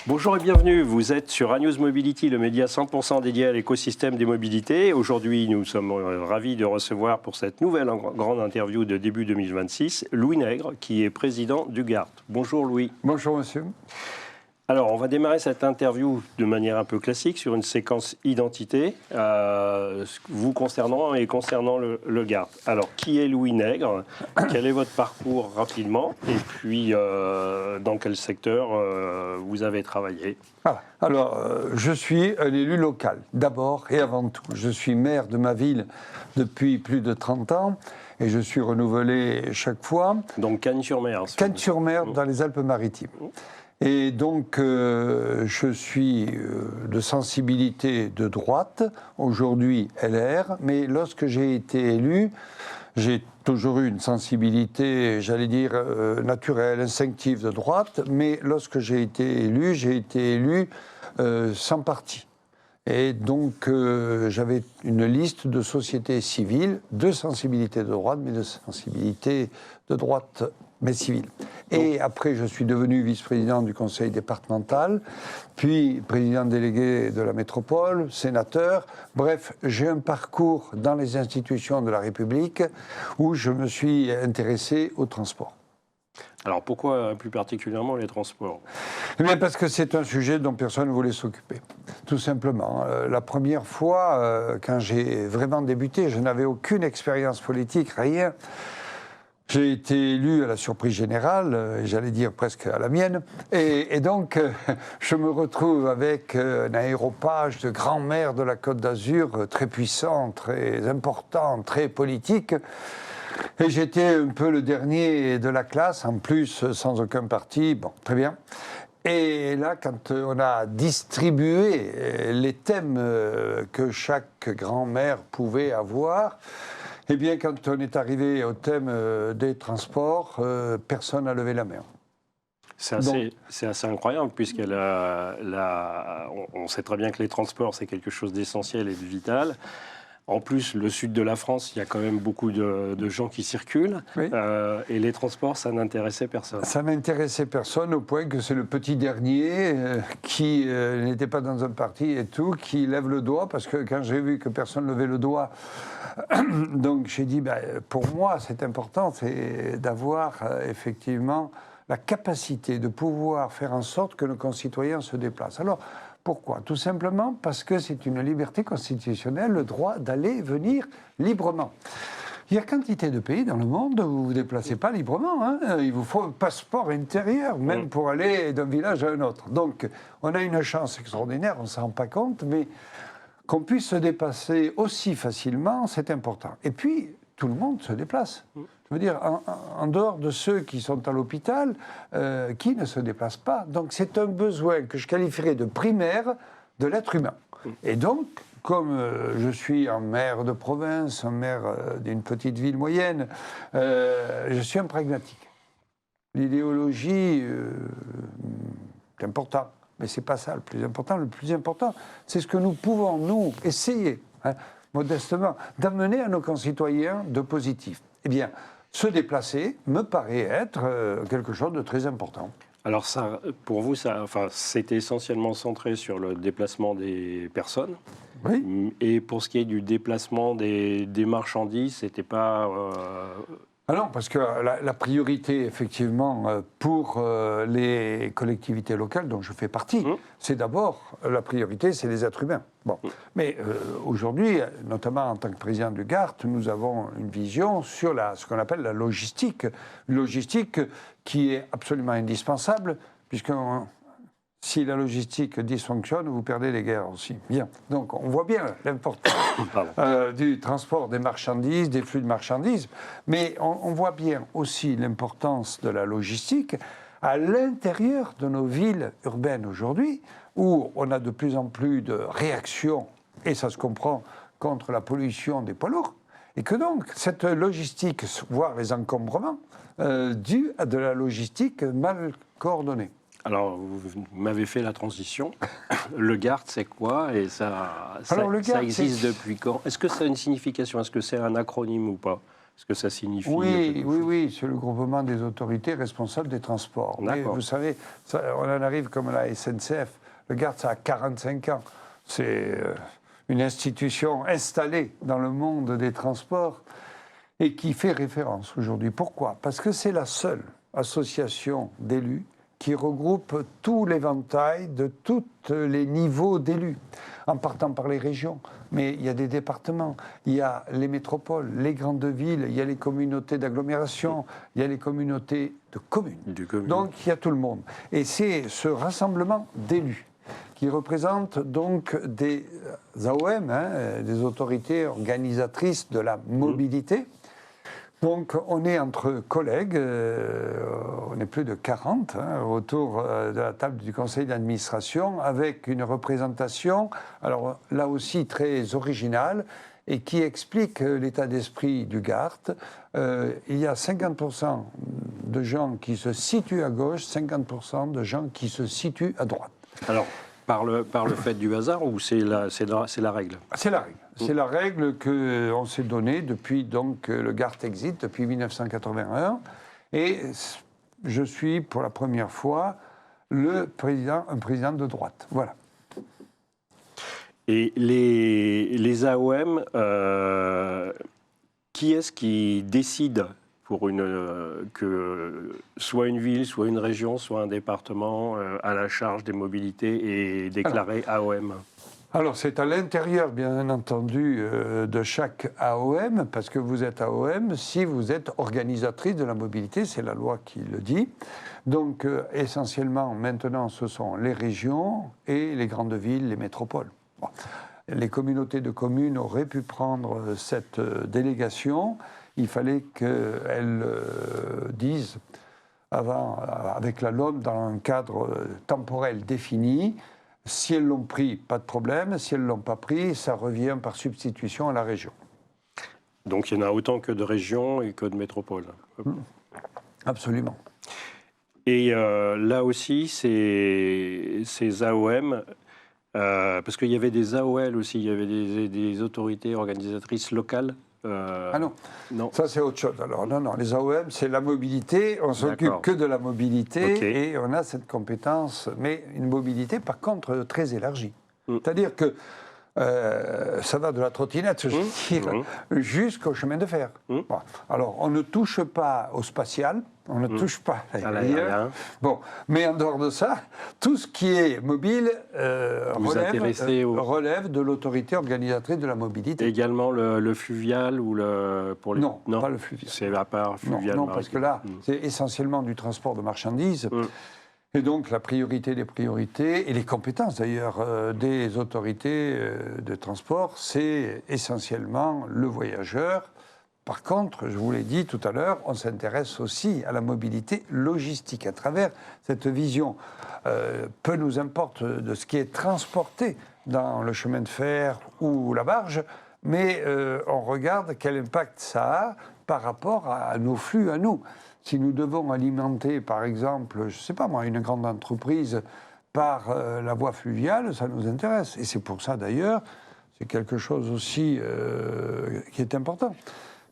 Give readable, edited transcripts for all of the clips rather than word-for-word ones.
Bonjour et bienvenue, vous êtes sur ANews Mobility, le média 100% dédié à l'écosystème des mobilités. Aujourd'hui, nous sommes ravis de recevoir pour cette nouvelle grande interview de début 2026, Louis Nègre, qui est président du GART. Bonjour Louis. Bonjour monsieur. Alors, on va démarrer cette interview de manière un peu classique sur une séquence identité, vous concernant et concernant le GART. Alors, qui est Louis Nègre? Quel est votre parcours rapidement? Et puis, dans quel secteur vous avez travaillé? Alors, je suis un élu local, d'abord et avant tout. Je suis maire de ma ville depuis plus de 30 ans et je suis renouvelé chaque fois. Donc, Cagnes-sur-Mer. Cagnes-sur-Mer, dans les Alpes-Maritimes. Et donc, je suis de sensibilité de droite, aujourd'hui LR, mais lorsque j'ai été élu, j'ai toujours eu une sensibilité, j'allais dire, naturelle, instinctive de droite, mais lorsque j'ai été élu sans parti. Et donc, j'avais une liste de sociétés civiles, de sensibilité de droite, mais de sensibilité de droite, mais civile. Et après, je suis devenu vice-président du conseil départemental, puis président délégué de la métropole, sénateur. Bref, j'ai un parcours dans les institutions de la République où je me suis intéressé au transport. Alors pourquoi plus particulièrement les transports? Eh bien parce que c'est un sujet dont personne ne voulait s'occuper, tout simplement. La première fois, quand j'ai vraiment débuté, je n'avais aucune expérience politique, rien. J'ai été élu à la surprise générale, j'allais dire presque à la mienne, et donc je me retrouve avec un aéropage de grands maires de la Côte d'Azur, très puissant, très important, très politique. Et j'étais un peu le dernier de la classe, en plus sans aucun parti, bon, très bien. Et là, quand on a distribué les thèmes que chaque grand maire pouvait avoir, eh bien, quand on est arrivé au thème des transports, personne n'a levé la main. C'est assez incroyable, puisqu'on sait très bien que les transports, c'est quelque chose d'essentiel et de vital. En plus, le sud de la France, il y a quand même beaucoup de gens qui circulent. Oui. Et les transports, ça n'intéressait personne. Ça n'intéressait personne au point que c'est le petit dernier qui n'était pas dans un parti et tout, qui lève le doigt, parce que quand j'ai vu que personne ne levait le doigt, donc j'ai dit, pour moi, c'est important, c'est d'avoir effectivement la capacité de pouvoir faire en sorte que nos concitoyens se déplacent. Alors, pourquoi? Tout simplement parce que c'est une liberté constitutionnelle, le droit d'aller et venir librement. Il y a quantité de pays dans le monde où vous ne vous déplacez pas librement. Hein. Il vous faut un passeport intérieur, même pour aller d'un village à un autre. Donc, on a une chance extraordinaire, on ne s'en rend pas compte, mais qu'on puisse se déplacer aussi facilement, c'est important. Et puis, tout le monde se déplace. Je veux dire, en dehors de ceux qui sont à l'hôpital, qui ne se déplacent pas. Donc c'est un besoin que je qualifierais de primaire de l'être humain. Et donc, comme je suis un maire de province, un maire d'une petite ville moyenne, je suis un pragmatique. L'idéologie, c'est important, mais ce n'est pas ça le plus important. Le plus important, c'est ce que nous pouvons, nous, essayer, modestement, d'amener à nos concitoyens de positif. Eh bien, se déplacer me paraît être quelque chose de très important. Alors ça, pour vous, c'était essentiellement centré sur le déplacement des personnes. Oui. Et pour ce qui est du déplacement des marchandises, c'était pas... Ah non, parce que la priorité, effectivement, pour les collectivités locales dont je fais partie, c'est d'abord, la priorité, c'est les êtres humains. Bon. Mais aujourd'hui, notamment en tant que président du GART, nous avons une vision sur ce qu'on appelle la logistique. Une logistique qui est absolument indispensable, puisque si la logistique dysfonctionne, vous perdez les guerres aussi. Bien. Donc, on voit bien l'importance du transport des marchandises, des flux de marchandises, mais on voit bien aussi l'importance de la logistique à l'intérieur de nos villes urbaines aujourd'hui, où on a de plus en plus de réactions, et ça se comprend, contre la pollution des poids lourds, et que donc, cette logistique, voire les encombrements, dus à de la logistique mal coordonnée. Alors, vous m'avez fait la transition. Le GART, c'est quoi? Et ça existe depuis quand? Est-ce que ça a une signification? Est-ce que c'est un acronyme ou pas? ce que ça signifie? Oui, c'est le groupement des autorités responsables des transports. Mais vous savez, on en arrive comme la SNCF. Le GART, ça a 45 ans. C'est une institution installée dans le monde des transports et qui fait référence aujourd'hui. Pourquoi? Parce que c'est la seule association d'élus qui regroupe tout l'éventail de tous les niveaux d'élus, en partant par les régions. Mais il y a des départements, il y a les métropoles, les grandes villes, il y a les communautés d'agglomération, il y a les communautés de communes. Donc il y a tout le monde. Et c'est ce rassemblement d'élus qui représente donc des AOM, des autorités organisatrices de la mobilité. Donc on est entre collègues, on est plus de 40 autour de la table du conseil d'administration avec une représentation, alors là aussi très originale et qui explique l'état d'esprit du GART. Il y a 50% de gens qui se situent à gauche, 50% de gens qui se situent à droite. Alors, par le fait du hasard ou c'est la règle? C'est la règle. C'est la règle qu'on s'est donnée depuis donc le GART existe, depuis 1981. Et je suis pour la première fois un président de droite. Voilà. Et les AOM, qui est-ce qui décide pour que soit une ville, soit une région, soit un département à la charge des mobilités et déclaré AOM? Alors, c'est à l'intérieur, bien entendu, de chaque AOM, parce que vous êtes AOM si vous êtes organisatrice de la mobilité, c'est la loi qui le dit. Donc, essentiellement, maintenant, ce sont les régions et les grandes villes, les métropoles. Bon. Les communautés de communes auraient pu prendre cette délégation. Il fallait qu'elles disent, avec la LOM, dans un cadre temporel défini. Si elles l'ont pris, pas de problème. Si elles ne l'ont pas pris, ça revient par substitution à la région. Donc il y en a autant que de régions et que de métropoles. Absolument. Et là aussi, ces AOM, parce qu'il y avait des AOL aussi, il y avait des autorités organisatrices locales. Ah non, ça c'est autre chose. Alors non, les AOM c'est la mobilité, on s'occupe que de la mobilité et on a cette compétence, mais une mobilité par contre très élargie. C'est-à-dire que ça va de la trottinette, jusqu'au chemin de fer. Bon. Alors on ne touche pas au spatial, on ne touche pas à l'aérien. Bon, mais en dehors de ça, tout ce qui est mobile relève de l'autorité organisatrice de la mobilité. Également le fluvial ou pour les... Non, pas le fluvial. C'est à part fluvial. Non, parce que là, c'est essentiellement du transport de marchandises. Et donc la priorité des priorités, et les compétences d'ailleurs des autorités de transport, c'est essentiellement le voyageur. Par contre, je vous l'ai dit tout à l'heure, on s'intéresse aussi à la mobilité logistique. À travers cette vision, peu nous importe de ce qui est transporté dans le chemin de fer ou la barge, mais on regarde quel impact ça a par rapport à nos flux à nous. Si nous devons alimenter, par exemple, je ne sais pas moi, une grande entreprise par la voie fluviale, ça nous intéresse. Et c'est pour ça d'ailleurs, c'est quelque chose aussi qui est important.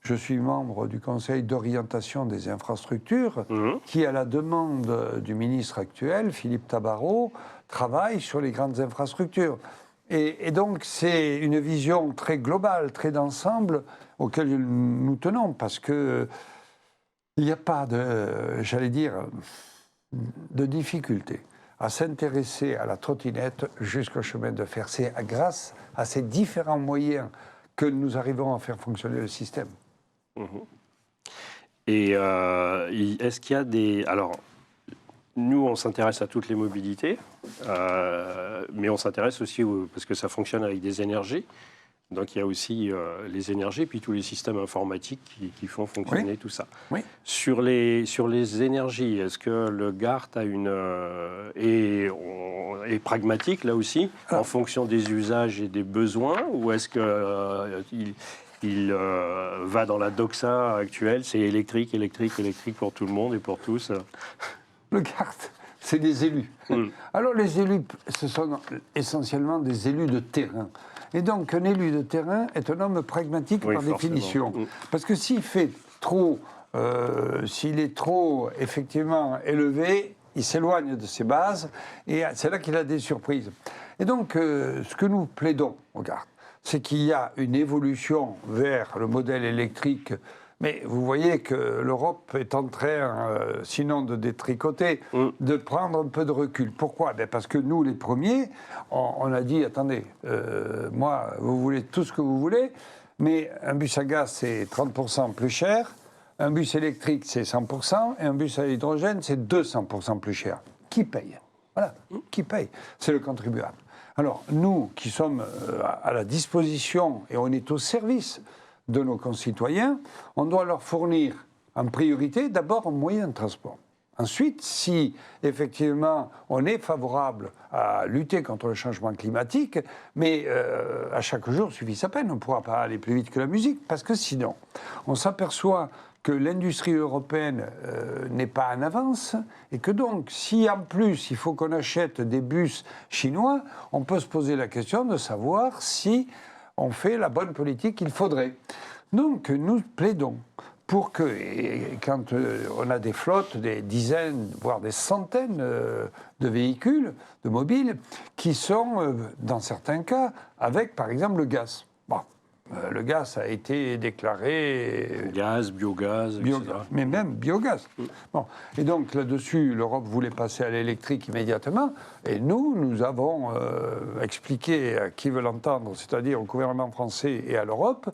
Je suis membre du Conseil d'orientation des infrastructures qui, à la demande du ministre actuel, Philippe Tabarot, travaille sur les grandes infrastructures. Et donc c'est une vision très globale, très d'ensemble, auquel nous tenons, parce que il n'y a pas de difficulté à s'intéresser à la trottinette jusqu'au chemin de fer. C'est grâce à ces différents moyens que nous arrivons à faire fonctionner le système. Et est-ce qu'il y a des... Alors, nous, on s'intéresse à toutes les mobilités, mais on s'intéresse aussi, parce que ça fonctionne avec des énergies. Donc il y a aussi les énergies, puis tous les systèmes informatiques qui font fonctionner tout ça. Oui. Sur les énergies, est-ce que le GART a est pragmatique là aussi, en fonction des usages et des besoins, ou est-ce qu'il va dans la doxa actuelle, c'est électrique pour tout le monde et pour tous? Le GART, c'est des élus. Alors les élus, ce sont essentiellement des élus de terrain. Et donc, un élu de terrain est un homme pragmatique par définition. Parce que s'il est trop, effectivement, élevé, il s'éloigne de ses bases, et c'est là qu'il a des surprises. Et donc, ce que nous plaidons, regarde, c'est qu'il y a une évolution vers le modèle électrique. Mais vous voyez que l'Europe est en train, sinon de détricoter, de prendre un peu de recul. Pourquoi? Parce que nous, les premiers, on a dit, attendez, moi, vous voulez tout ce que vous voulez, mais un bus à gaz, c'est 30% plus cher, un bus électrique, c'est 100%, et un bus à hydrogène, c'est 200% plus cher. Qui paye? Voilà, qui paye? C'est le contribuable. Alors, nous qui sommes à la disposition, et on est au service de nos concitoyens, on doit leur fournir en priorité d'abord un moyen de transport. Ensuite, si effectivement on est favorable à lutter contre le changement climatique, mais à chaque jour suffit sa peine, on ne pourra pas aller plus vite que la musique, parce que sinon, on s'aperçoit que l'industrie européenne n'est pas en avance, et que donc, si en plus il faut qu'on achète des bus chinois, on peut se poser la question de savoir si on fait la bonne politique qu'il faudrait. Donc, nous plaidons pour que, et quand on a des flottes, des dizaines, voire des centaines de véhicules, de mobiles, qui sont, dans certains cas, avec, par exemple, le gaz. Bon, le gaz a été déclaré... Gaz, biogaz, etc. Mais même biogaz. Bon. Et donc, là-dessus, l'Europe voulait passer à l'électrique immédiatement. Et nous avons expliqué à qui veut l'entendre, c'est-à-dire au gouvernement français et à l'Europe,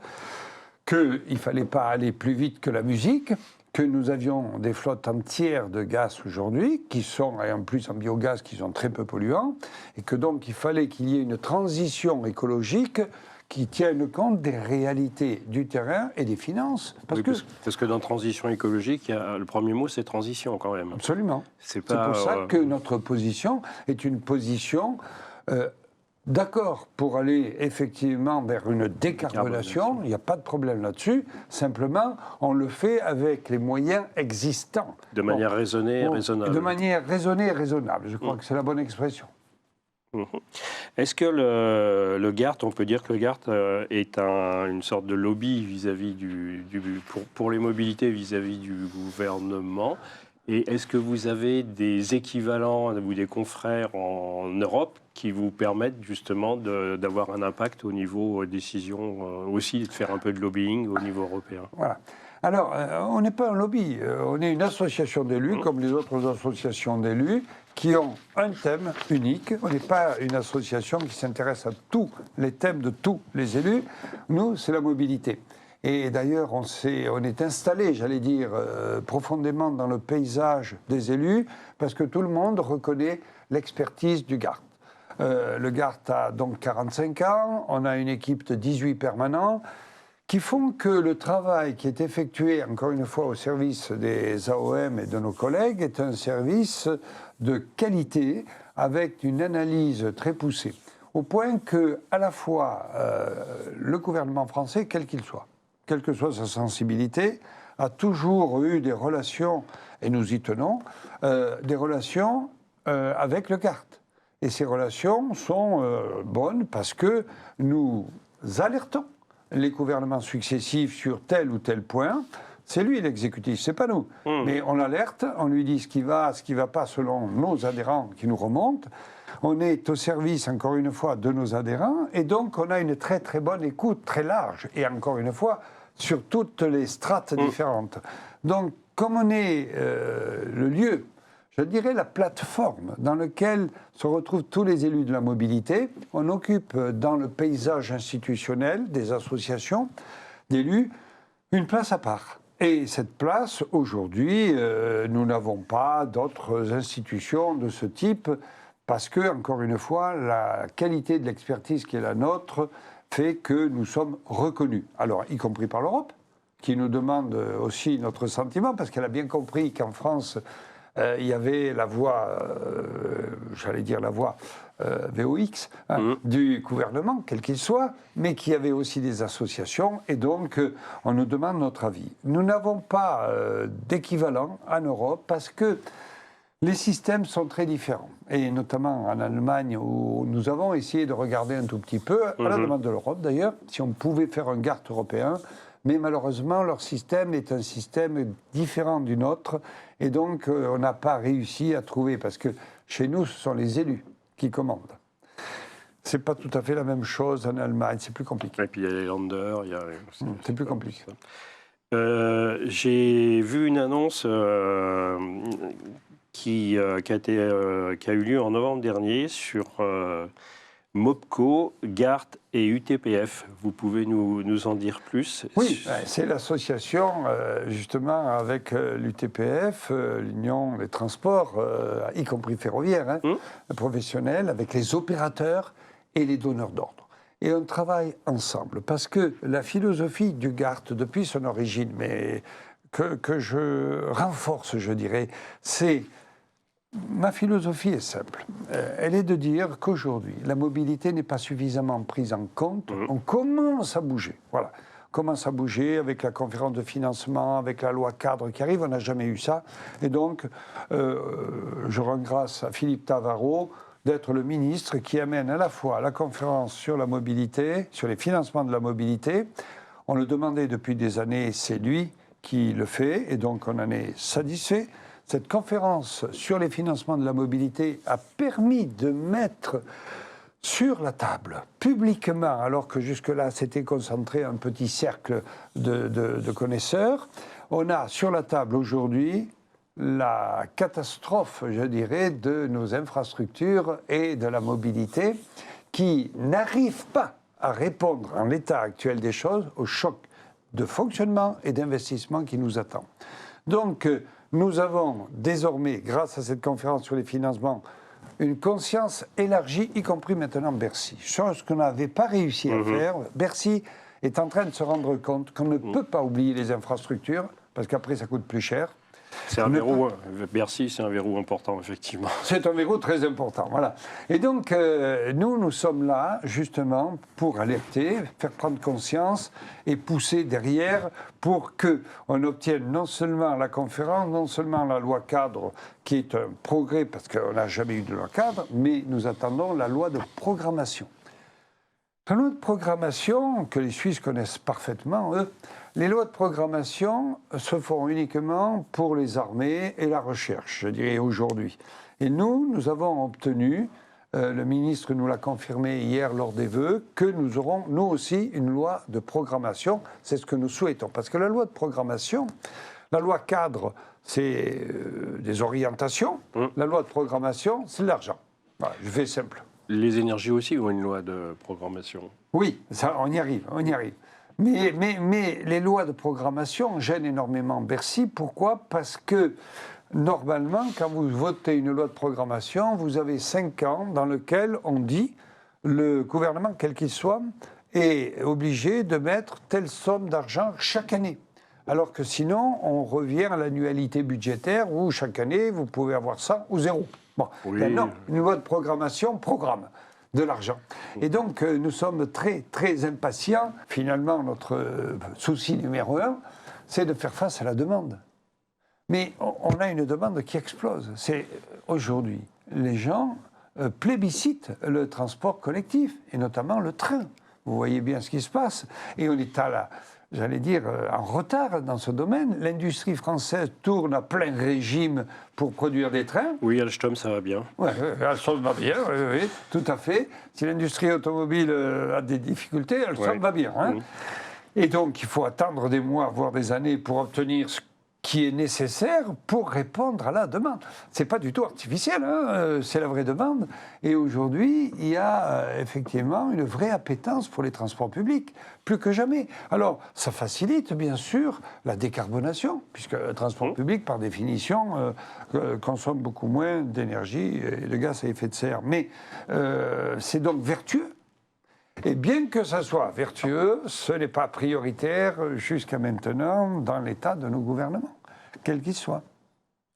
qu'il ne fallait pas aller plus vite que la musique, que nous avions des flottes entières de gaz aujourd'hui, qui sont, et en plus en biogaz, qui sont très peu polluants, et que donc il fallait qu'il y ait une transition écologique qui tienne compte des réalités du terrain et des finances. Parce que dans transition écologique, le premier mot, c'est transition quand même. Absolument. C'est pour ça que notre position est une position d'accord pour aller effectivement vers une décarbonation. Il n'y a pas de problème là-dessus. Simplement, on le fait avec les moyens existants. De manière raisonnée et raisonnable. De manière raisonnée et raisonnable. Je crois que c'est la bonne expression. Est-ce que le GART, on peut dire que le GART est une sorte de lobby vis-à-vis pour les mobilités vis-à-vis du gouvernement? Et est-ce que vous avez des équivalents ou des confrères en Europe qui vous permettent justement d'avoir un impact au niveau décision, aussi de faire un peu de lobbying au niveau européen? Voilà. Alors, on n'est pas un lobby, on est une association d'élus, comme les autres associations d'élus, qui ont un thème unique. On n'est pas une association qui s'intéresse à tous les thèmes de tous les élus. Nous, c'est la mobilité. Et d'ailleurs, on est installé, j'allais dire, profondément dans le paysage des élus, parce que tout le monde reconnaît l'expertise du GART. Le GART a donc 45 ans, on a une équipe de 18 permanents, qui font que le travail qui est effectué, encore une fois, au service des AOM et de nos collègues, est un service de qualité, avec une analyse très poussée. Au point que, à la fois, le gouvernement français, quel qu'il soit, quelle que soit sa sensibilité, a toujours eu des relations, et nous y tenons, des relations avec le GART. Et ces relations sont bonnes parce que nous alertons les gouvernements successifs sur tel ou tel point. C'est lui l'exécutif, c'est pas nous. Mais on l'alerte, on lui dit ce qui va pas selon nos adhérents qui nous remontent. On est au service, encore une fois, de nos adhérents, et donc on a une très très bonne écoute, très large, et encore une fois, sur toutes les strates différentes. Donc, comme on est le lieu, je dirais la plateforme dans laquelle se retrouvent tous les élus de la mobilité, on occupe dans le paysage institutionnel des associations d'élus une place à part. Et cette place, aujourd'hui, nous n'avons pas d'autres institutions de ce type, parce que, encore une fois, la qualité de l'expertise qui est la nôtre fait que nous sommes reconnus. Alors, y compris par l'Europe, qui nous demande aussi notre sentiment, parce qu'elle a bien compris qu'en France, il y avait la voix, j'allais dire la voix VOX, du gouvernement, quel qu'il soit, mais qu'il y avait aussi des associations, et donc on nous demande notre avis. Nous n'avons pas d'équivalent en Europe, parce que Les systèmes sont très différents, et notamment en Allemagne, où nous avons essayé de regarder un tout petit peu, à la demande de l'Europe d'ailleurs, si on pouvait faire un GART européen, mais malheureusement, leur système est un système différent du nôtre, et donc on n'a pas réussi à trouver, parce que chez nous, ce sont les élus qui commandent. C'est pas tout à fait la même chose en Allemagne, c'est plus compliqué. Et puis il y a les landers, c'est plus compliqué. J'ai vu une annonce qui a eu lieu en novembre dernier sur MOPCO, GART et UTPF. Vous pouvez nous en dire plus? Oui, c'est l'association justement avec l'UTPF, l'Union des transports, y compris ferroviaires, professionnels, avec les opérateurs et les donneurs d'ordre. Et on travaille ensemble, parce que la philosophie du GART, depuis son origine, mais que je renforce, je dirais, c'est... Ma philosophie est simple. Elle est de dire qu'aujourd'hui, la mobilité n'est pas suffisamment prise en compte. On commence à bouger. Voilà. On commence à bouger avec la conférence de financement, avec la loi cadre qui arrive. On n'a jamais eu ça. Et donc, je rends grâce à Philippe Tavarot d'être le ministre qui amène à la fois la conférence sur la mobilité, sur les financements de la mobilité. On le demandait depuis des années, c'est lui qui le fait. Et donc, on en est satisfait. Cette conférence sur les financements de la mobilité a permis de mettre sur la table, publiquement, alors que jusque-là c'était concentré un petit cercle de connaisseurs, on a sur la table aujourd'hui la catastrophe, je dirais, de nos infrastructures et de la mobilité qui n'arrive pas à répondre en l'état actuel des choses au choc de fonctionnement et d'investissement qui nous attend. Donc, nous avons désormais, grâce à cette conférence sur les financements, une conscience élargie, y compris maintenant Bercy. Chose qu'on n'avait pas réussi à faire. Bercy est en train de se rendre compte qu'on ne peut pas oublier les infrastructures, parce qu'après ça coûte plus cher. C'est un verrou, Bercy, c'est un verrou important, effectivement. C'est un verrou très important, voilà. Et donc, nous sommes là, justement, pour alerter, faire prendre conscience et pousser derrière pour qu'on obtienne non seulement la conférence, non seulement la loi cadre, qui est un progrès, parce qu'on n'a jamais eu de loi cadre, mais nous attendons la loi de programmation. La loi de programmation, que les Suisses connaissent parfaitement, eux, les lois de programmation se font uniquement pour les armées et la recherche, je dirais aujourd'hui. Et nous avons obtenu, le ministre nous l'a confirmé hier lors des vœux, que nous aurons, nous aussi, une loi de programmation. C'est ce que nous souhaitons. Parce que la loi de programmation, la loi cadre, c'est des orientations. La loi de programmation, c'est de l'argent. Voilà, je fais simple. Les énergies aussi ont une loi de programmation. Oui, ça, on y arrive, on y arrive. Mais les lois de programmation gênent énormément Bercy. Pourquoi? Parce que, normalement, quand vous votez une loi de programmation, vous avez 5 ans dans lesquels on dit le gouvernement, quel qu'il soit, est obligé de mettre telle somme d'argent chaque année. Alors que sinon, on revient à l'annualité budgétaire où chaque année, vous pouvez avoir 100 ou 0. Bon, oui. Non, une loi de programmation programme de l'argent. Et donc, nous sommes très, très impatients. Finalement, notre souci numéro 1, c'est de faire face à la demande. Mais on a une demande qui explose. C'est aujourd'hui, les gens plébiscitent le transport collectif, et notamment le train. Vous voyez bien ce qui se passe. Et on est j'allais dire, en retard dans ce domaine. L'industrie française tourne à plein régime pour produire des trains. Oui, Alstom, ça va bien. Oui, Alstom va bien, oui, tout à fait. Si l'industrie automobile a des difficultés, Alstom va bien. Hein. Et donc, il faut attendre des mois, voire des années pour obtenir ce qui est nécessaire pour répondre à la demande. Ce n'est pas du tout artificiel, hein, c'est la vraie demande. Et aujourd'hui, il y a effectivement une vraie appétence pour les transports publics, plus que jamais. Alors, ça facilite bien sûr la décarbonation, puisque le transport public, par définition, consomme beaucoup moins d'énergie et de gaz à effet de serre. Mais c'est donc vertueux. Et bien que ça soit vertueux, ce n'est pas prioritaire jusqu'à maintenant dans l'état de nos gouvernements, quels qu'ils soient.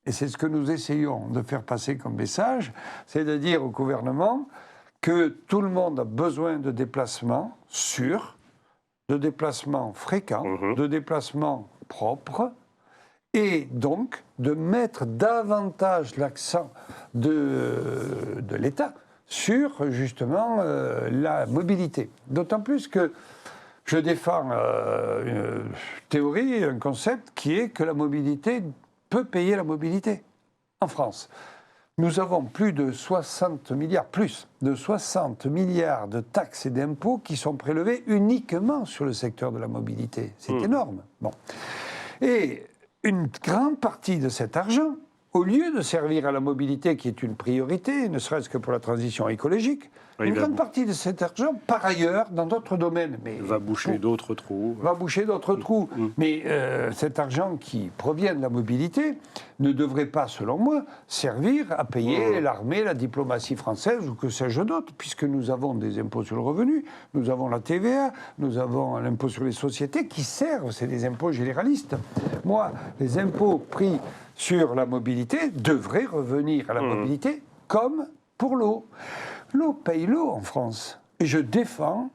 Et c'est ce que nous essayons de faire passer comme message, c'est de dire au gouvernement que tout le monde a besoin de déplacements sûrs, de déplacements fréquents, de déplacements propres, et donc de mettre davantage l'accent de l'État sur justement la mobilité. D'autant plus que je défends une théorie, un concept qui est que la mobilité peut payer la mobilité en France. Nous avons plus de 60 milliards de taxes et d'impôts qui sont prélevés uniquement sur le secteur de la mobilité. C'est énorme. Bon. Et une grande partie de cet argent, au lieu de servir à la mobilité qui est une priorité, ne serait-ce que pour la transition écologique, une grande partie de cet argent, par ailleurs, dans d'autres domaines, va boucher d'autres trous. Mais cet argent qui provient de la mobilité ne devrait pas, selon moi, servir à payer l'armée, la diplomatie française ou que sais-je d'autre, puisque nous avons des impôts sur le revenu, nous avons la TVA, nous avons l'impôt sur les sociétés qui servent, c'est des impôts généralistes. Moi, les impôts pris sur la mobilité devraient revenir à la mobilité comme pour l'eau. L'eau paye l'eau en France. Et je défends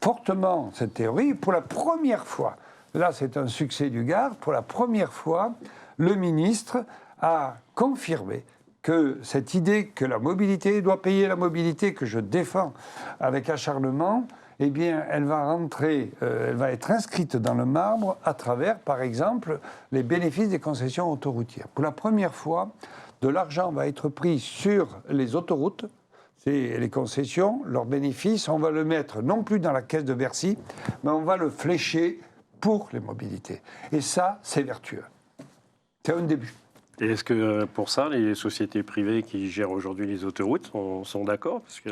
fortement cette théorie. Pour la première fois, là c'est un succès du Gard, pour la première fois, le ministre a confirmé que cette idée que la mobilité doit payer la mobilité, que je défends avec acharnement, eh bien, elle va être inscrite dans le marbre à travers, par exemple, les bénéfices des concessions autoroutières. Pour la première fois, de l'argent va être pris sur les autoroutes, c'est les concessions, leurs bénéfices, on va le mettre non plus dans la caisse de Bercy, mais on va le flécher pour les mobilités. Et ça, c'est vertueux. C'est un début. Et est-ce que pour ça, les sociétés privées qui gèrent aujourd'hui les autoroutes sont d'accord? Parce que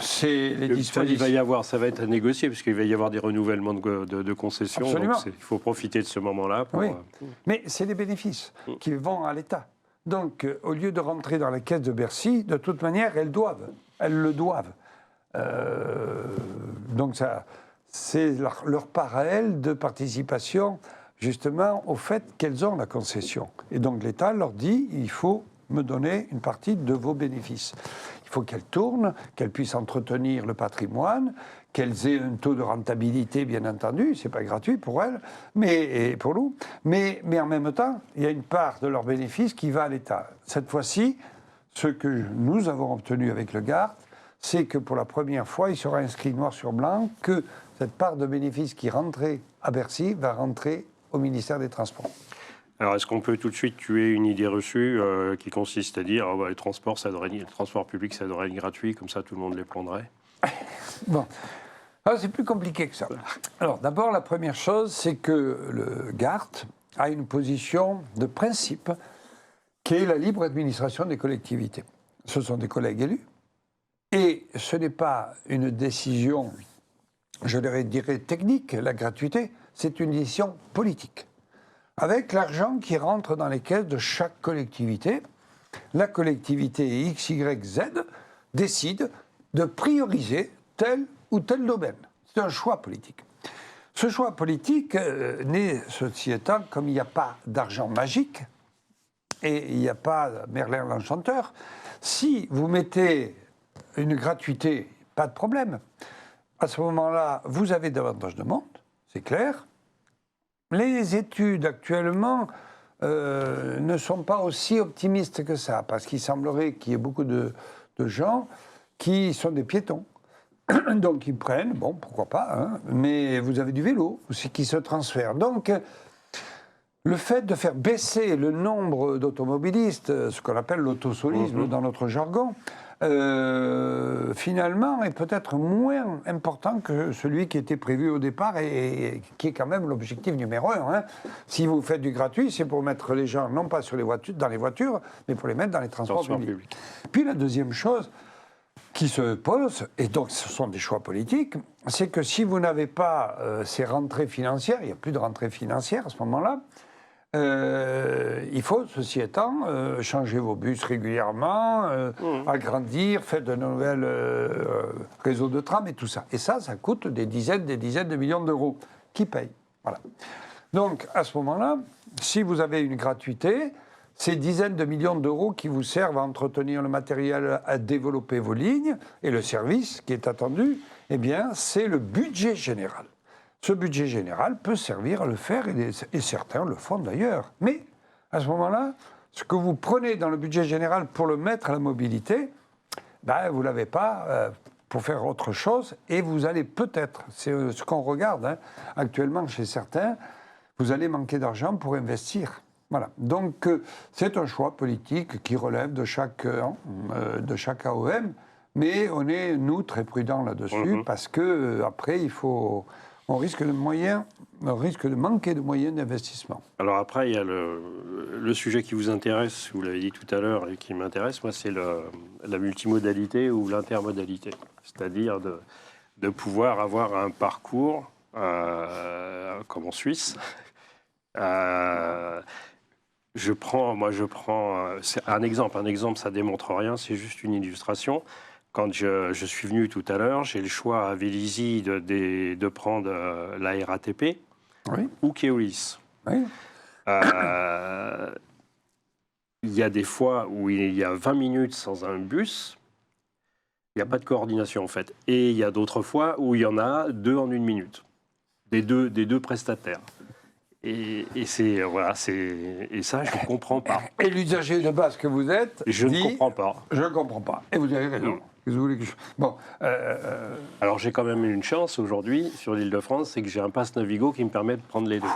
c'est les dispositions. Ça va être à négocier, parce qu'il va y avoir des renouvellements de concessions. Absolument. Donc il faut profiter de ce moment-là. Oui. Mais c'est des bénéfices qui vont à l'État. Donc, au lieu de rentrer dans la caisse de Bercy, de toute manière, elles le doivent. Donc, ça, c'est leur part à elles de participation, justement, au fait qu'elles ont la concession. Et donc, l'État leur dit, il faut me donner une partie de vos bénéfices. Il faut qu'elles tournent, qu'elles puissent entretenir le patrimoine, qu'elles aient un taux de rentabilité, bien entendu, c'est pas gratuit pour elles, et pour nous, mais en même temps, il y a une part de leurs bénéfices qui va à l'État. Cette fois-ci, ce que nous avons obtenu avec le Gard, c'est que pour la première fois, il sera inscrit noir sur blanc que cette part de bénéfices qui rentrait à Bercy va rentrer au ministère des Transports. Alors, est-ce qu'on peut tout de suite tuer une idée reçue qui consiste à dire le transport public, ça devrait être gratuit, comme ça tout le monde les prendrait? Bon. Alors, c'est plus compliqué que ça. Alors, d'abord, la première chose, c'est que le Gard a une position de principe qui est la libre administration des collectivités. Ce sont des collègues élus. Et ce n'est pas une décision, je dirais technique, la gratuité, c'est une décision politique. Avec l'argent qui rentre dans les caisses de chaque collectivité, la collectivité X, Y, Z décide de prioriser tel ou tel domaine. C'est un choix politique. Ce choix politique n'est, ceci étant, comme il n'y a pas d'argent magique et il n'y a pas Merlin l'Enchanteur, si vous mettez une gratuité, pas de problème. À ce moment-là, vous avez davantage de monde, c'est clair. Les études actuellement ne sont pas aussi optimistes que ça, parce qu'il semblerait qu'il y ait beaucoup de gens qui sont des piétons. Donc ils prennent, bon, pourquoi pas, hein, mais vous avez du vélo aussi qui se transfère. Donc le fait de faire baisser le nombre d'automobilistes, ce qu'on appelle l'autosolisme dans notre jargon, finalement est peut-être moins important que celui qui était prévu au départ et qui est quand même l'objectif numéro 1. Hein. Si vous faites du gratuit, c'est pour mettre les gens non pas sur les voitures, dans les voitures, mais pour les mettre dans les transports publics. Puis la deuxième chose qui se pose, et donc ce sont des choix politiques, c'est que si vous n'avez pas ces rentrées financières, il n'y a plus de rentrées financières à ce moment-là, il faut, ceci étant, changer vos bus régulièrement, agrandir, faire de nouvelles réseaux de tram et tout ça. Et ça coûte des dizaines de millions d'euros. Qui payent? Voilà. Donc, à ce moment-là, si vous avez une gratuité, ces dizaines de millions d'euros qui vous servent à entretenir le matériel, à développer vos lignes et le service qui est attendu, eh bien, c'est le budget général. ce budget général peut servir à le faire, et certains le font d'ailleurs. Mais à ce moment-là, ce que vous prenez dans le budget général pour le mettre à la mobilité, vous ne l'avez pas pour faire autre chose, et vous allez peut-être, c'est ce qu'on regarde actuellement chez certains, vous allez manquer d'argent pour investir. Voilà. Donc c'est un choix politique qui relève de chaque AOM, mais on est, nous, très prudents là-dessus, parce que après, on risque de manquer de moyens d'investissement. Alors après, il y a le sujet qui vous intéresse, vous l'avez dit tout à l'heure, et qui m'intéresse, moi, c'est la multimodalité ou l'intermodalité. C'est-à-dire de pouvoir avoir un parcours, comme en Suisse. Je prends c'est un exemple, ça démontre rien, c'est juste une illustration. Quand je suis venu tout à l'heure, j'ai le choix à Vélizy de prendre la RATP ou Keolis. Oui. Il y a des fois où il y a 20 minutes sans un bus, il n'y a pas de coordination en fait. Et il y a d'autres fois où il y en a 2 en 1 minute, des deux prestataires. Et ça, je ne comprends pas. Et l'usager de base que vous êtes je ne comprends pas. Je ne comprends pas. Et vous avez raison. Vous voulez que Bon. Alors, j'ai quand même une chance aujourd'hui sur l'Île-de-France, c'est que j'ai un pass Navigo qui me permet de prendre les 2.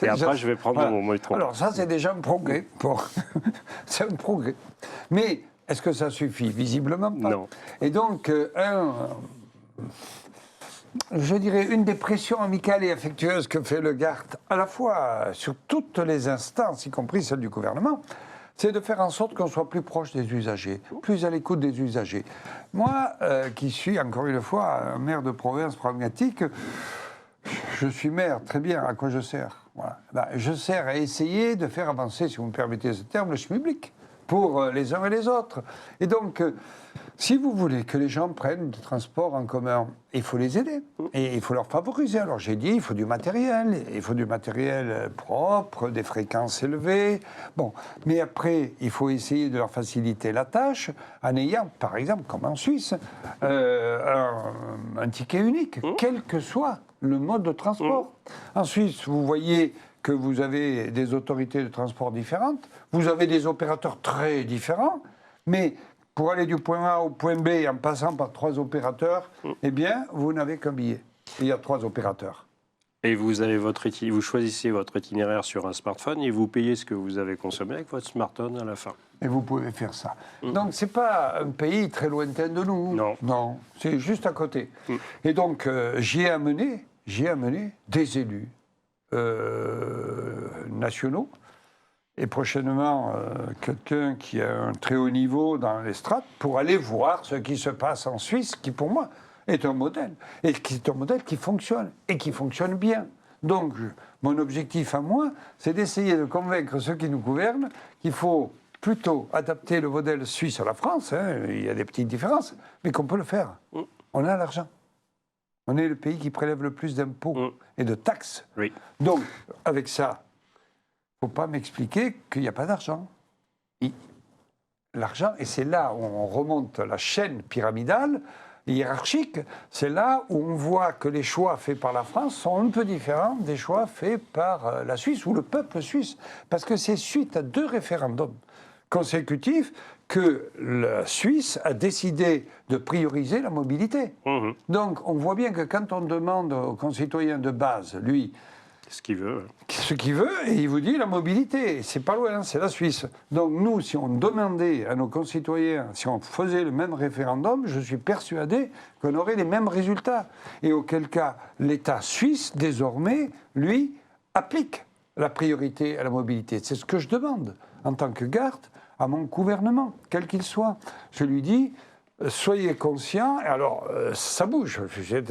Et après, je vais prendre mon métro. Alors, ça, c'est déjà un progrès. C'est un progrès. Mais est-ce que ça suffit? Visiblement pas. Non. Et donc, je dirais, une des pressions amicales et affectueuses que fait le GART, à la fois sur toutes les instances, y compris celle du gouvernement, c'est de faire en sorte qu'on soit plus proche des usagers, plus à l'écoute des usagers. Moi, qui suis, encore une fois, un maire de province pragmatique, je suis maire, très bien, à quoi je sers? Voilà. Je sers à essayer de faire avancer, si vous me permettez ce terme, le schmilblick pour les uns et les autres. Et donc, si vous voulez que les gens prennent du transport en commun, il faut les aider et il faut leur favoriser. Alors j'ai dit, il faut du matériel propre, des fréquences élevées. Bon, mais après, il faut essayer de leur faciliter la tâche en ayant, par exemple, comme en Suisse, un ticket unique, quel que soit le mode de transport. En Suisse, vous voyez que vous avez des autorités de transport différentes, vous avez des opérateurs très différents, mais pour aller du point A au point B en passant par 3 opérateurs, eh bien, vous n'avez qu'un billet. Il y a 3 opérateurs. Et vous choisissez votre itinéraire sur un smartphone et vous payez ce que vous avez consommé avec votre smartphone à la fin. Et vous pouvez faire ça. Donc, ce n'est pas un pays très lointain de nous. Non, c'est juste à côté. Et donc, j'y ai amené des élus nationaux, et prochainement quelqu'un qui a un très haut niveau dans les strates pour aller voir ce qui se passe en Suisse, qui pour moi est un modèle, et qui est un modèle qui fonctionne, et qui fonctionne bien. Donc mon objectif à moi, c'est d'essayer de convaincre ceux qui nous gouvernent qu'il faut plutôt adapter le modèle suisse à la France, il y a des petites différences, mais qu'on peut le faire. On a l'argent. On est le pays qui prélève le plus d'impôts et de taxes. Oui. Donc, avec ça, il ne faut pas m'expliquer qu'il n'y a pas d'argent. L'argent, et c'est là où on remonte la chaîne pyramidale, hiérarchique, c'est là où on voit que les choix faits par la France sont un peu différents des choix faits par la Suisse ou le peuple suisse. Parce que c'est suite à 2 référendums consécutifs que la Suisse a décidé de prioriser la mobilité. Donc, on voit bien que quand on demande aux concitoyens de base, lui, ce qu'il veut. Ce qu'il veut, et il vous dit la mobilité. C'est pas loin, c'est la Suisse. Donc, nous, si on demandait à nos concitoyens, si on faisait le même référendum, je suis persuadé qu'on aurait les mêmes résultats. Et auquel cas, l'État suisse, désormais, lui, applique la priorité à la mobilité. C'est ce que je demande en tant que garde à mon gouvernement, quel qu'il soit. Je lui dis, soyez conscients, alors ça bouge,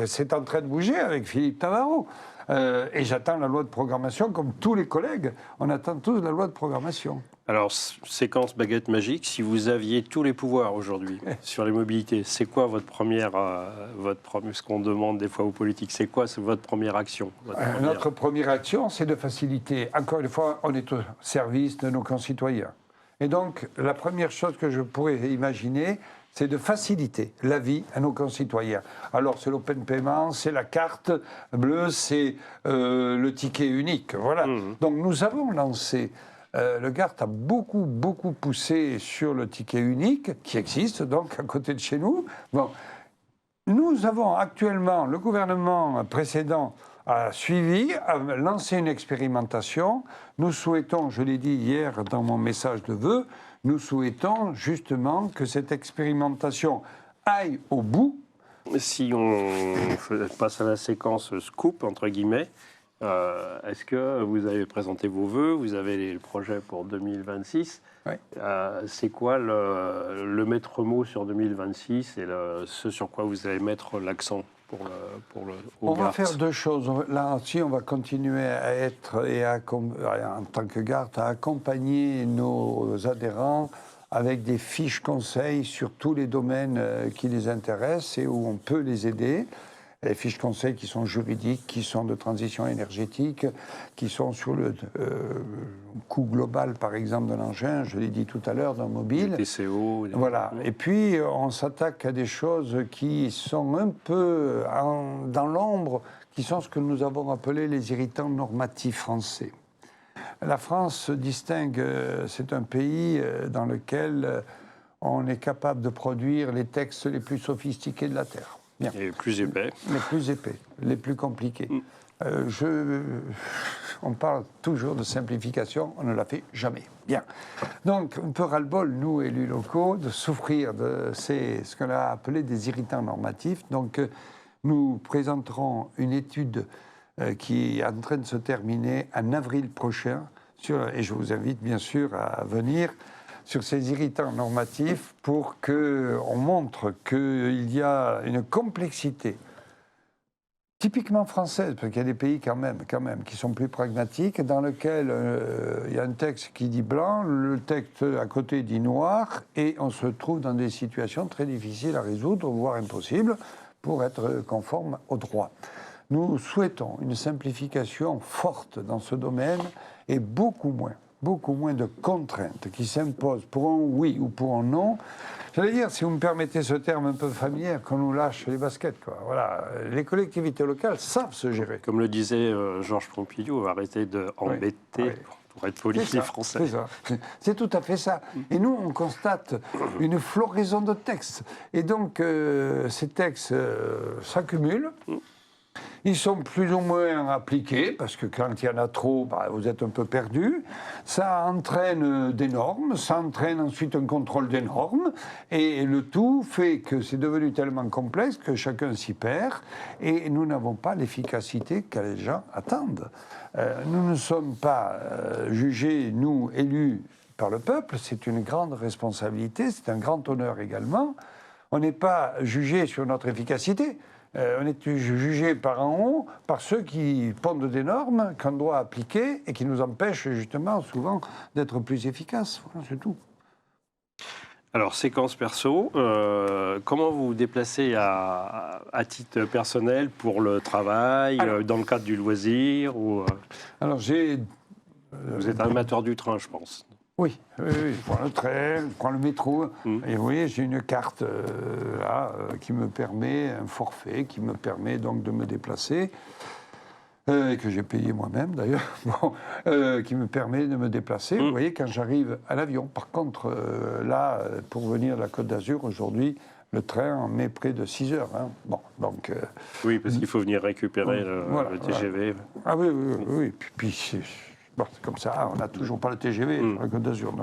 c'est en train de bouger avec Philippe Tabarot, et j'attends la loi de programmation, comme tous les collègues, on attend tous la loi de programmation. Alors, séquence baguette magique, si vous aviez tous les pouvoirs aujourd'hui sur les mobilités, c'est quoi votre première, ce qu'on demande des fois aux politiques, c'est quoi votre première action Notre première action, c'est de faciliter, encore une fois, on est au service de nos concitoyens. Et donc, la première chose que je pourrais imaginer, c'est de faciliter la vie à nos concitoyens. Alors, c'est l'open payment, c'est la carte bleue, c'est le ticket unique. Voilà. Donc, nous avons lancé, le GART a beaucoup poussé sur le ticket unique, qui existe donc à côté de chez nous. Bon. Nous avons actuellement, le gouvernement précédent a suivi, a lancé une expérimentation. Nous souhaitons, je l'ai dit hier dans mon message de vœux, nous souhaitons justement que cette expérimentation aille au bout. Si on passe à la séquence scoop, entre guillemets, est-ce que vous avez présenté vos vœux, vous avez le projet pour 2026 ? Oui. C'est quoi le maître mot sur 2026 et ce sur quoi vous allez mettre l'accent On va faire deux choses. Là aussi, on va continuer à être, en tant que GART, à accompagner nos adhérents avec des fiches conseils sur tous les domaines qui les intéressent et où on peut les aider. Les fiches conseils qui sont juridiques, qui sont de transition énergétique, qui sont sur le coût global, par exemple, de l'engin, je l'ai dit tout à l'heure, d'un mobile. Les TCO. Voilà. Et puis, on s'attaque à des choses qui sont un peu dans l'ombre, qui sont ce que nous avons appelé les irritants normatifs français. La France se distingue, c'est un pays dans lequel on est capable de produire les textes les plus sophistiqués de la Terre. Bien. Et les plus épais. Les plus épais, les plus compliqués. On parle toujours de simplification, on ne l'a fait jamais. Bien. Donc, un peu ras-le-bol, nous, élus locaux, de souffrir de ce qu'on a appelé des irritants normatifs. Donc, nous présenterons une étude qui est en train de se terminer en avril prochain, et je vous invite bien sûr à venir, sur ces irritants normatifs pour qu'on montre qu'il y a une complexité typiquement française, parce qu'il y a des pays quand même, qui sont plus pragmatiques, dans lequel il y a un texte qui dit blanc, le texte à côté dit noir, et on se trouve dans des situations très difficiles à résoudre, voire impossibles, pour être conforme au droit. Nous souhaitons une simplification forte dans ce domaine et beaucoup moins de contraintes qui s'imposent pour un oui ou pour un non. J'allais dire, si vous me permettez ce terme un peu familier, qu'on nous lâche les baskets, quoi. Voilà. Les collectivités locales savent se gérer. Comme le disait Georges Pompidou, arrêtez d'embêter, pour être poli, les Français. C'est tout à fait ça. Et nous, on constate une floraison de textes. Et donc, ces textes s'accumulent. Ils sont plus ou moins appliqués, parce que quand il y en a trop, vous êtes un peu perdu. Ça entraîne des normes, ça entraîne ensuite un contrôle des normes, et le tout fait que c'est devenu tellement complexe que chacun s'y perd, et nous n'avons pas l'efficacité que les gens attendent. Nous ne sommes pas jugés, nous, élus par le peuple, c'est une grande responsabilité, c'est un grand honneur également. On n'est pas jugé sur notre efficacité. On est jugé par en haut, par ceux qui pondent des normes qu'on doit appliquer et qui nous empêchent justement souvent d'être plus efficaces. Voilà, c'est tout. Alors, séquence perso, comment vous vous déplacez à titre personnel pour le travail, dans le cadre du loisir ou, Alors, vous êtes un amateur du train, je pense. Oui, je prends le train, je prends le métro. Et vous voyez, j'ai une carte là, qui me permet, un forfait qui me permet donc de me déplacer, et que j'ai payé moi-même d'ailleurs, qui me permet de me déplacer. Vous voyez, quand j'arrive à l'avion. Par contre, là, pour venir de la Côte d'Azur, aujourd'hui, le train en met près de 6 heures. Hein. Bon, donc, oui, parce qu'il faut venir récupérer le TGV. Voilà. Ah oui. Puis c'est comme ça, on n'a toujours pas le TGV sur la Côte d'Azur.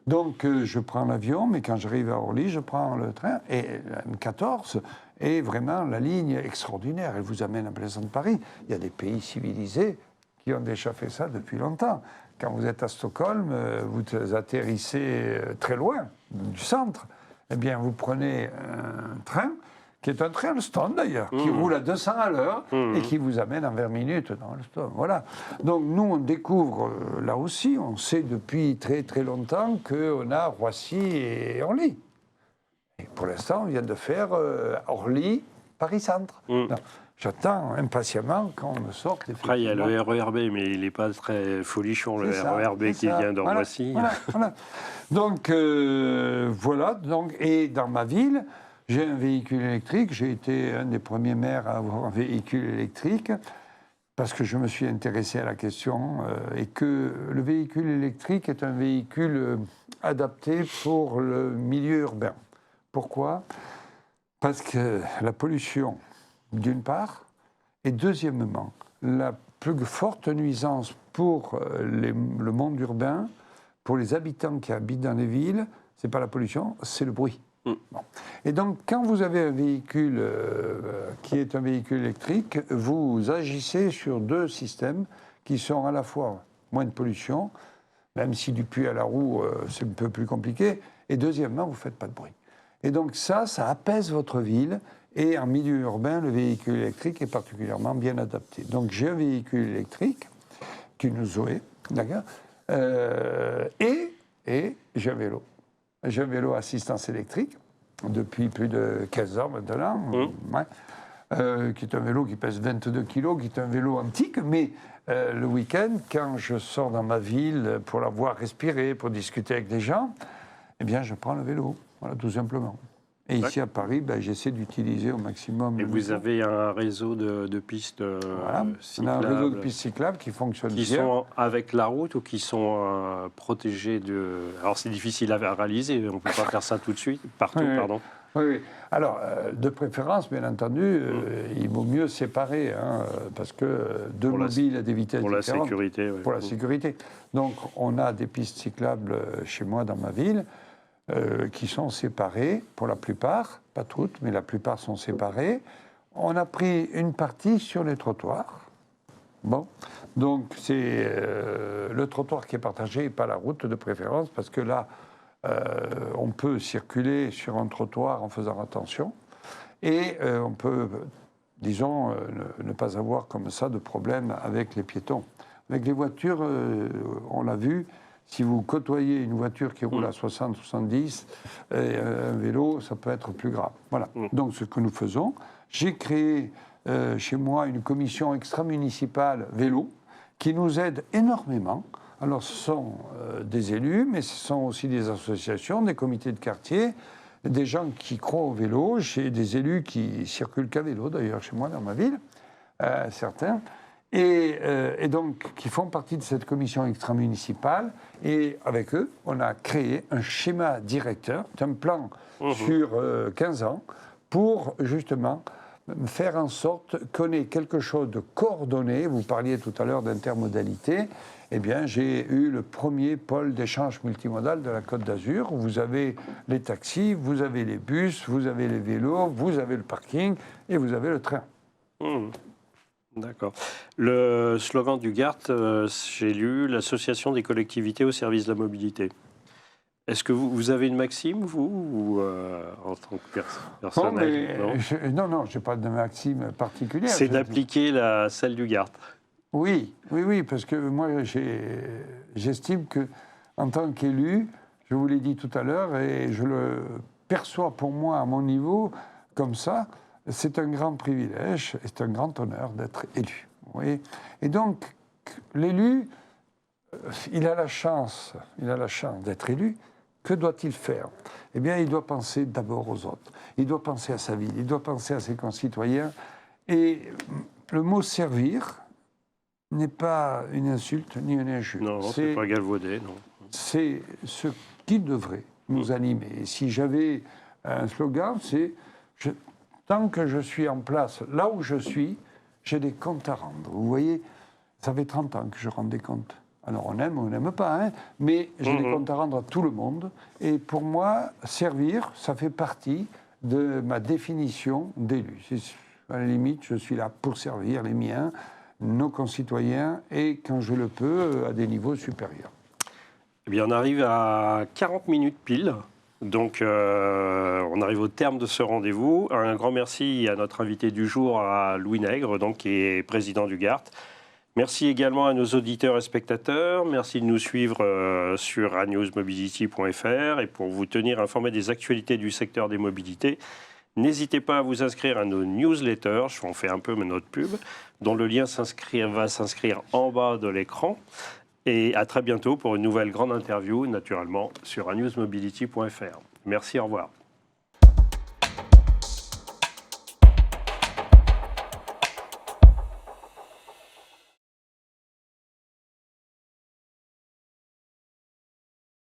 Donc, je prends l'avion, mais quand j'arrive à Orly, je prends le train. Et la M14 est vraiment la ligne extraordinaire. Elle vous amène en plein centre de Paris. Il y a des pays civilisés qui ont déjà fait ça depuis longtemps. Quand vous êtes à Stockholm, vous atterrissez très loin du centre. Eh bien, vous prenez un train, qui est un train Alstom d'ailleurs, qui roule à 200 à l'heure et qui vous amène en 20 minutes dans Alstom. Voilà. Donc nous, on découvre, là aussi, on sait depuis très très longtemps qu'on a Roissy et Orly. Et pour l'instant, on vient de faire Orly, Paris-Centre. J'attends impatiemment qu'on me sorte. Après, il y a le RERB, mais il n'est pas très folichon, le RERB qui vient d'en Roissy. Voilà. Donc, voilà. Donc, et dans ma ville, j'ai un véhicule électrique. J'ai été un des premiers maires à avoir un véhicule électrique parce que je me suis intéressé à la question et que le véhicule électrique est un véhicule adapté pour le milieu urbain. Pourquoi ? Parce que la pollution, d'une part, et deuxièmement, la plus forte nuisance pour le monde urbain, pour les habitants qui habitent dans les villes, ce n'est pas la pollution, c'est le bruit. Bon. Et donc, quand vous avez un véhicule qui est un véhicule électrique, vous agissez sur deux systèmes qui sont à la fois moins de pollution, même si du puits à la roue, c'est un peu plus compliqué, et deuxièmement, vous ne faites pas de bruit. Et donc ça apaise votre ville, et en milieu urbain, le véhicule électrique est particulièrement bien adapté. Donc j'ai un véhicule électrique, qui est une Zoé, d'accord, et j'ai un vélo. J'ai un vélo assistance électrique, depuis plus de 15 ans maintenant, qui est un vélo qui pèse 22 kilos, qui est un vélo antique, mais le week-end, quand je sors dans ma ville pour la voir respirer, pour discuter avec des gens, eh bien je prends le vélo, voilà, tout simplement. Et ici à Paris, j'essaie d'utiliser au maximum. Et vous avez un réseau de pistes cyclables. On a un réseau de pistes cyclables qui fonctionne bien. Qui sont avec la route ou qui sont protégées de... Alors c'est difficile à réaliser, on ne peut pas faire ça tout de suite, partout, pardon. Oui. Alors, de préférence, bien entendu, il vaut mieux séparer, parce que deux mobiles à des vitesses différentes. Pour la sécurité, oui. Pour la sécurité. Donc, on a des pistes cyclables chez moi, dans ma ville, qui sont séparées, pour la plupart, pas toutes, mais la plupart sont séparées. On a pris une partie sur les trottoirs. Bon, donc c'est le trottoir qui est partagé et pas la route de préférence, parce que là, on peut circuler sur un trottoir en faisant attention, et on peut, disons, ne pas avoir comme ça de problème avec les piétons. Avec les voitures, on l'a vu, si vous côtoyez une voiture qui roule à 60-70, un vélo, ça peut être plus grave. Voilà. Donc, ce que nous faisons, j'ai créé chez moi une commission extra-municipale vélo qui nous aide énormément. Alors, ce sont des élus, mais ce sont aussi des associations, des comités de quartier, des gens qui croient au vélo. J'ai des élus qui circulent qu'à vélo, d'ailleurs, chez moi, dans ma ville, certains. Et donc, qui font partie de cette commission extra-municipale. Et avec eux, on a créé un schéma directeur, un plan sur 15 ans, pour justement faire en sorte qu'on ait quelque chose de coordonné. Vous parliez tout à l'heure d'intermodalité. Eh bien, j'ai eu le premier pôle d'échange multimodal de la Côte d'Azur. Vous avez les taxis, vous avez les bus, vous avez les vélos, vous avez le parking et vous avez le train. D'accord. Le slogan du GART, j'ai lu, l'association des collectivités au service de la mobilité. Est-ce que vous avez une maxime, vous, ou en tant que personne Non, je n'ai pas de maxime particulière. C'est d'appliquer celle du GART. Oui, parce que moi, j'estime que, en tant qu'élu, je vous l'ai dit tout à l'heure, et je le perçois pour moi à mon niveau, comme ça, c'est un grand privilège, et c'est un grand honneur d'être élu. Vous voyez ? Et donc, l'élu, il a la chance d'être élu. Que doit-il faire ? Eh bien, il doit penser d'abord aux autres. Il doit penser à sa ville, il doit penser à ses concitoyens. Et le mot « servir » n'est pas une insulte ni une injure. Non, c'est pas galvaudé, non. C'est ce qui devrait nous animer. Et si j'avais un slogan, c'est tant que je suis en place, là où je suis, j'ai des comptes à rendre. Vous voyez, ça fait 30 ans que je rends des comptes. Alors on aime ou on n'aime pas, mais j'ai des comptes à rendre à tout le monde. Et pour moi, servir, ça fait partie de ma définition d'élu. À la limite, je suis là pour servir les miens, nos concitoyens, et quand je le peux, à des niveaux supérieurs. Eh bien, on arrive à 40 minutes pile. Donc, on arrive au terme de ce rendez-vous. Un grand merci à notre invité du jour, à Louis Nègre, donc, qui est président du GART. Merci également à nos auditeurs et spectateurs. Merci de nous suivre sur anewsmobility.fr. Et pour vous tenir informé des actualités du secteur des mobilités, N'hésitez pas à vous inscrire à nos newsletters, on fait un peu notre pub, dont le lien va s'inscrire en bas de l'écran. Et à très bientôt pour une nouvelle grande interview, naturellement, sur anewsmobility.fr. Merci, au revoir.